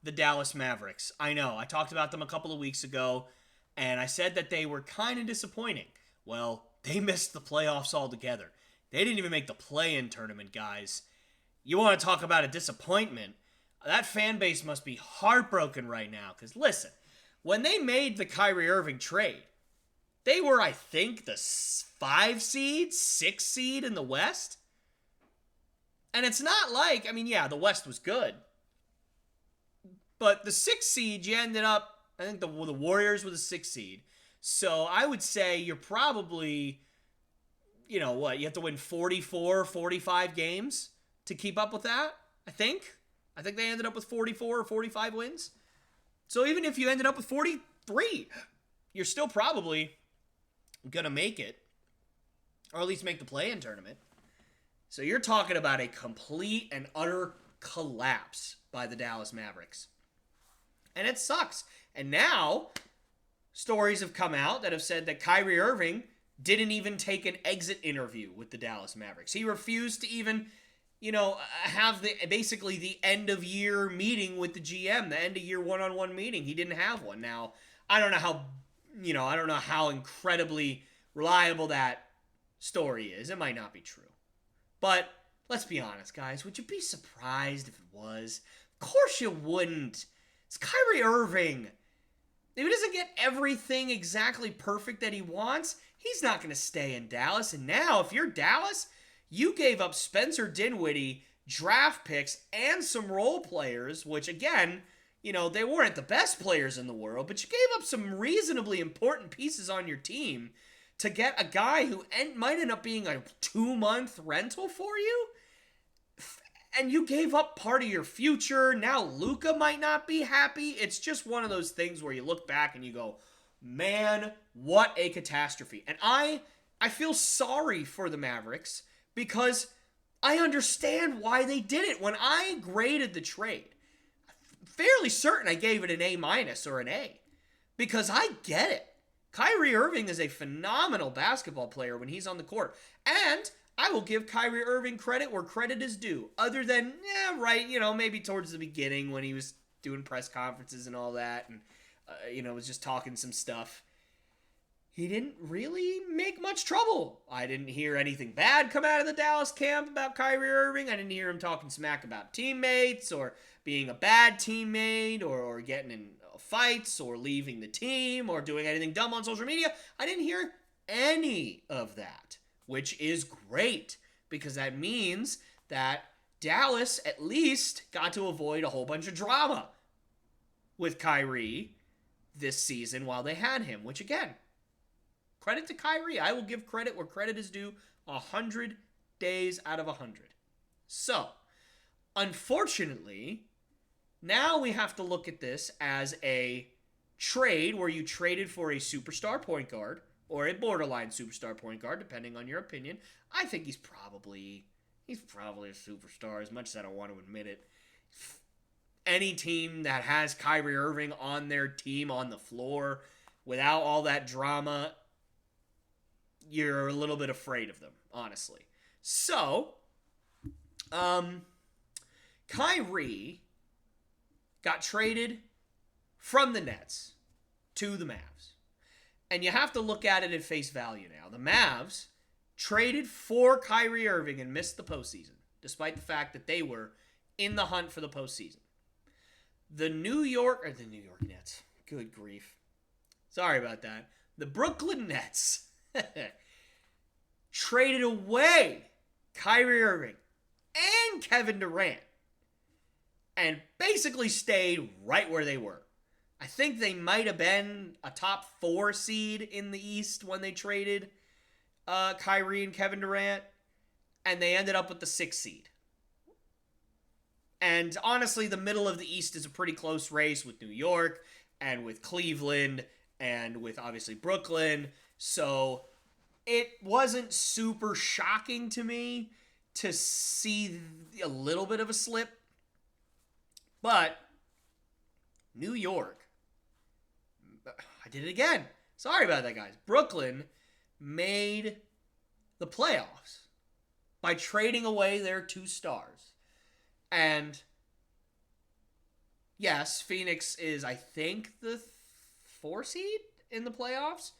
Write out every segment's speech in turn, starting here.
the Dallas Mavericks. I know, I talked about them a couple of weeks ago, and I said that they were kind of disappointing. Well, they missed the playoffs altogether. They didn't even make the play-in tournament, guys. You want to talk about a disappointment? That fan base must be heartbroken right now, because listen, when they made the Kyrie Irving trade, they were, I think, the 5 seed, 6 seed in the West. And it's not like, I mean, yeah, the West was good. But the 6 seed, you ended up, I think the Warriors were the 6 seed. So I would say you're probably, you know what, you have to win 44, 45 games to keep up with that, I think. I think they ended up with 44 or 45 wins. So even if you ended up with 43, you're still probably going to make it, or at least make the play-in tournament. So you're talking about a complete and utter collapse by the Dallas Mavericks. And it sucks. And now, stories have come out that have said that Kyrie Irving didn't even take an exit interview with the Dallas Mavericks. He refused to even, have basically the end of year meeting with the GM, the end of year one-on-one meeting. He didn't have one. Now, I don't know how incredibly reliable that story is. It might not be true. But let's be honest, guys. Would you be surprised if it was? Of course you wouldn't. It's Kyrie Irving. If he doesn't get everything exactly perfect that he wants, he's not going to stay in Dallas. And now, if you're Dallas, you gave up Spencer Dinwiddie, draft picks, and some role players, which, again, they weren't the best players in the world, but you gave up some reasonably important pieces on your team to get a guy who might end up being a 2-month rental for you. And you gave up part of your future. Now Luka might not be happy. It's just one of those things where you look back and you go, man, what a catastrophe. And I feel sorry for the Mavericks because I understand why they did it. When I graded the trade, fairly certain I gave it an A- or an A because I get it. Kyrie Irving is a phenomenal basketball player when he's on the court. And I will give Kyrie Irving credit where credit is due. Other than, maybe towards the beginning when he was doing press conferences and all that and, was just talking some stuff. He didn't really make much trouble. I didn't hear anything bad come out of the Dallas camp about Kyrie Irving. I didn't hear him talking smack about teammates or being a bad teammate or getting in fights or leaving the team or doing anything dumb on social media. I didn't hear any of that, which is great because that means that Dallas at least got to avoid a whole bunch of drama with Kyrie this season while they had him, which again, credit to Kyrie. I will give credit where credit is due 100 days out of 100. So, unfortunately, now we have to look at this as a trade where you traded for a superstar point guard or a borderline superstar point guard, depending on your opinion. I think he's probably a superstar, as much as I don't want to admit it. Any team that has Kyrie Irving on their team on the floor without all that drama, you're a little bit afraid of them, honestly. So, Kyrie got traded from the Nets to the Mavs. And you have to look at it at face value now. The Mavs traded for Kyrie Irving and missed the postseason, despite the fact that they were in the hunt for the postseason. The New York Nets, good grief. Sorry about that. The Brooklyn Nets traded away Kyrie Irving and Kevin Durant and basically stayed right where they were. I think they might have been a top 4 seed in the East when they traded Kyrie and Kevin Durant, and they ended up with the 6th seed. And honestly, the middle of the East is a pretty close race with New York and with Cleveland and with obviously Brooklyn. So it wasn't super shocking to me to see a little bit of a slip. But New York, I did it again. Sorry about that, guys. Brooklyn made the playoffs by trading away their 2 stars. And Yes, Phoenix is, I think, the 4 seed in the playoffs.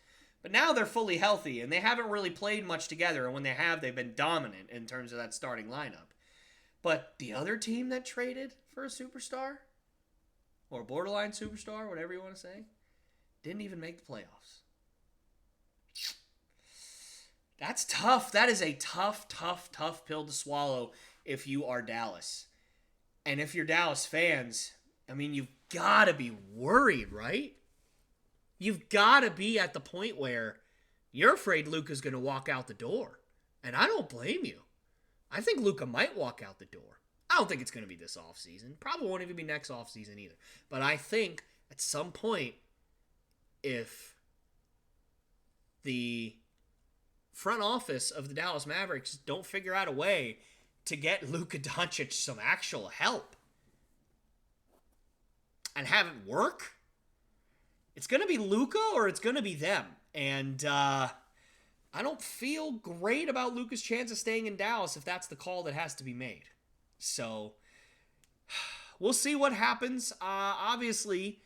But now they're fully healthy, and they haven't really played much together. And when they have, they've been dominant in terms of that starting lineup. But the other team that traded for a superstar, or borderline superstar, whatever you want to say, didn't even make the playoffs. That's tough. That is a tough, tough, tough pill to swallow if you are Dallas. And if you're Dallas fans, I mean, you've got to be worried, right? You've got to be at the point where you're afraid Luka's going to walk out the door. And I don't blame you. I think Luka might walk out the door. I don't think it's going to be this offseason. Probably won't even be next offseason either. But I think at some point, if the front office of the Dallas Mavericks don't figure out a way to get Luka Doncic some actual help and have it work, it's going to be Luka or it's going to be them. And I don't feel great about Luka's chance of staying in Dallas if that's the call that has to be made. So we'll see what happens. Obviously,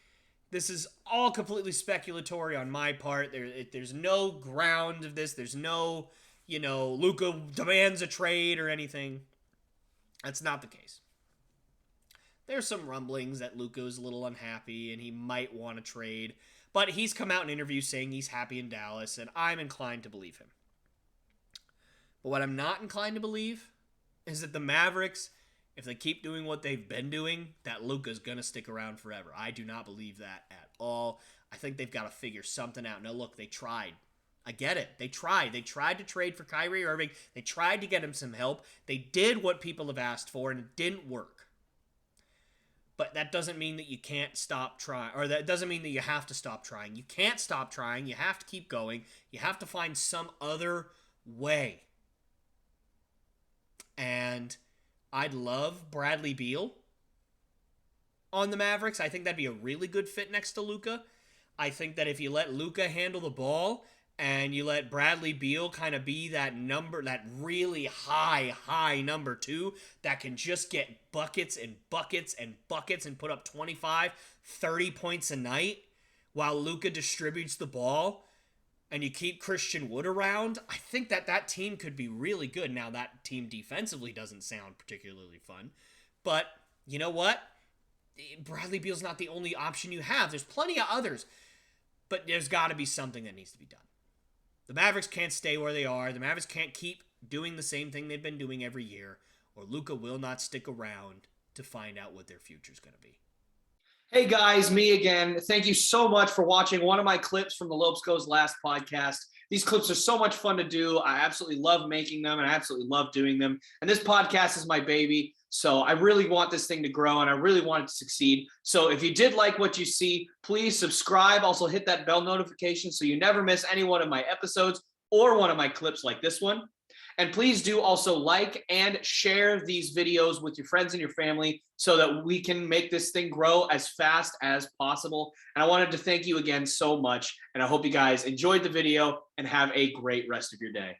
this is all completely speculatory on my part. There's no ground of this. There's no, Luka demands a trade or anything. That's not the case. There's some rumblings that Luka is a little unhappy and he might want to trade. But he's come out in interviews saying he's happy in Dallas, and I'm inclined to believe him. But what I'm not inclined to believe is that the Mavericks, if they keep doing what they've been doing, that Luka's going to stick around forever. I do not believe that at all. I think they've got to figure something out. Now, look, they tried. I get it. They tried. They tried to trade for Kyrie Irving. They tried to get him some help. They did what people have asked for, and it didn't work. But that doesn't mean that you can't stop trying, or that doesn't mean that you have to stop trying. You can't stop trying. You have to keep going. You have to find some other way. And I'd love Bradley Beal on the Mavericks. I think that'd be a really good fit next to Luka. I think that if you let Luka handle the ball and you let Bradley Beal kind of be that really high number 2 that can just get buckets and buckets and buckets and put up 25, 30 points a night while Luka distributes the ball, and you keep Christian Wood around, I think that team could be really good. Now, that team defensively doesn't sound particularly fun, but you know what? Bradley Beal's not the only option you have. There's plenty of others, but there's got to be something that needs to be done. The Mavericks can't stay where they are. The Mavericks can't keep doing the same thing they've been doing every year, or Luka will not stick around to find out what their future is going to be. Hey guys, me again. Thank you so much for watching one of my clips from the Lopes last podcast. These clips are so much fun to do. I absolutely love making them, and I absolutely love doing them. And this podcast is my baby. So I really want this thing to grow, and I really want it to succeed. So if you did like what you see, please subscribe. Also hit that bell notification so you never miss any one of my episodes or one of my clips like this one. And please do also like and share these videos with your friends and your family so that we can make this thing grow as fast as possible. And I wanted to thank you again so much. And I hope you guys enjoyed the video and have a great rest of your day.